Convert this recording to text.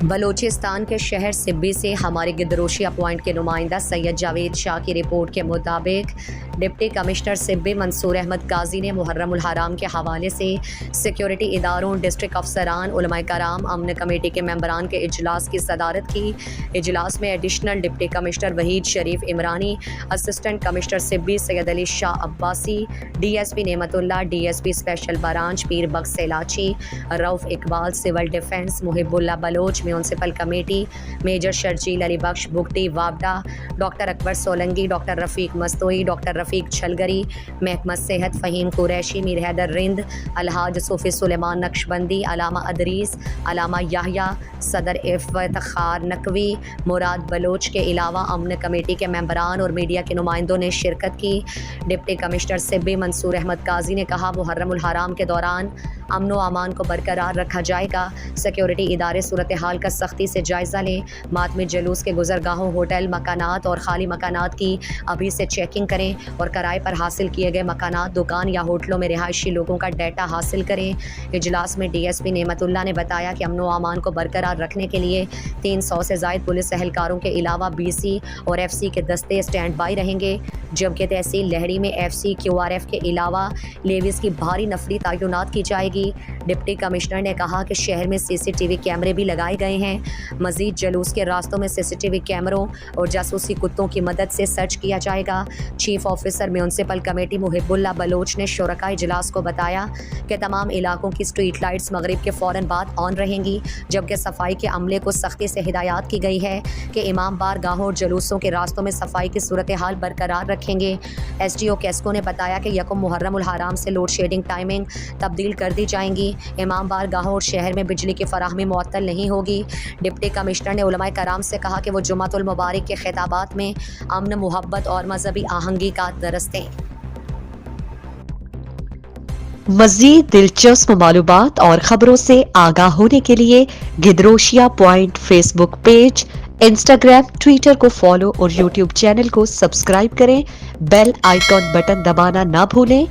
بلوچستان کے شہر سبی سے ہمارے گدروشیہ پوائنٹ کے نمائندہ سید جاوید شاہ کی رپورٹ کے مطابق ڈپٹی کمشنر سبی منصور احمد قاضی نے محرم الحرام کے حوالے سے سیکیورٹی اداروں، ڈسٹرکٹ افسران، علماء کرام، امن کمیٹی کے ممبران کے اجلاس کی صدارت کی۔ اجلاس میں additional deputy commissioner Waheed Sharif Umrani, assistant commissioner Sibi Syed Ali Shah Abbasi, D S P Naimat Ullah, D S P special branch Pir Bakhsh Selachi, Rauf Iqbal civil defence, Muhib Ullah Baloch municipal committee, major Sharjeel Ali Bakhsh Bugti وابڈا، doctor Akbar Solangi, doctor Rafiq Mastoi, doctor Rafiq Chhalgari, محکمہ صحت فہیم قریشی، میر حیدر رند، الحاج صوفی سلیمان نقشبندی، علامہ ادریس، علامہ یحییٰ، صدر افتخار نقوی، مراد بلوچ کے علاوہ امن کمیٹی کے ممبران اور میڈیا کے نمائندوں نے شرکت کی۔ ڈپٹی کمشنر سبی منصور احمد قاضی نے کہا، محرم الحرام کے دوران امن و امان کو برقرار رکھا جائے گا۔ سیکیورٹی ادارے صورتحال کا سختی سے جائزہ لیں، ماتمی جلوس کے گزرگاہوں، ہوٹل، مکانات اور خالی مکانات کی ابھی سے چیکنگ کریں اور کرائے پر حاصل کیے گئے مکانات، دکان یا ہوٹلوں میں رہائشی لوگوں کا ڈیٹا حاصل کریں۔ اجلاس میں ڈی ایس پی نعمت اللہ نے بتایا کہ امن و امان کو برقرار رکھنے کے لیے 300 سے زائد پولیس اہلکاروں کے علاوہ بی سی اور ایف سی کے دستے اسٹینڈ بائی رہیں گے، جبکہ تحصیل لہری میں F C, Q R F کے علاوہ لیویز کی بھاری نفری تعینات کی جائے گی۔ ڈپٹی کمشنر نے کہا کہ شہر میں سی سی ٹی وی کیمرے بھی لگائے گئے ہیں۔ مزید جلوس کے راستوں میں سی سی ٹی وی کیمروں اور جاسوسی کتوں کی مدد سے سرچ کیا جائے گا۔ چیف آفیسر میونسپل کمیٹی محب اللہ بلوچ نے شرکاء اجلاس کو بتایا کہ تمام علاقوں کی اسٹریٹ لائٹس مغرب کے فوراً بعد آن رہیں گی، جبکہ صفائی کے عملے کو سختی سے ہدایات کی گئی ہے کہ امام بار گاہوں اور جلوسوں کے راستوں میں صفائی کی صورتحال برقرار رکھیں گے۔ ایس ڈی او کیسکو نے بتایا کہ یکم محرم الحرام سے لوڈ شیڈنگ ٹائمنگ تبدیل کر دی جائیں گی، امام بار گاہوں اور شہر میں بجلی کی فراہمی معطل نہیں ہوگی۔ ڈپٹی کمشنر نے علماء کرام سے کہا کہ وہ جمعۃ المبارک کے خطابات میں امن، محبت اور مذہبی آہنگی کا درس دیں۔ مزید دلچسپ معلومات اور خبروں سے آگاہ ہونے کے لیے Gidroshia point Facebook page, Instagram, Twitter کو فالو اور یوٹیوب چینل کو سبسکرائب کریں۔ بیل آئیکن بٹن دبانا نہ بھولیں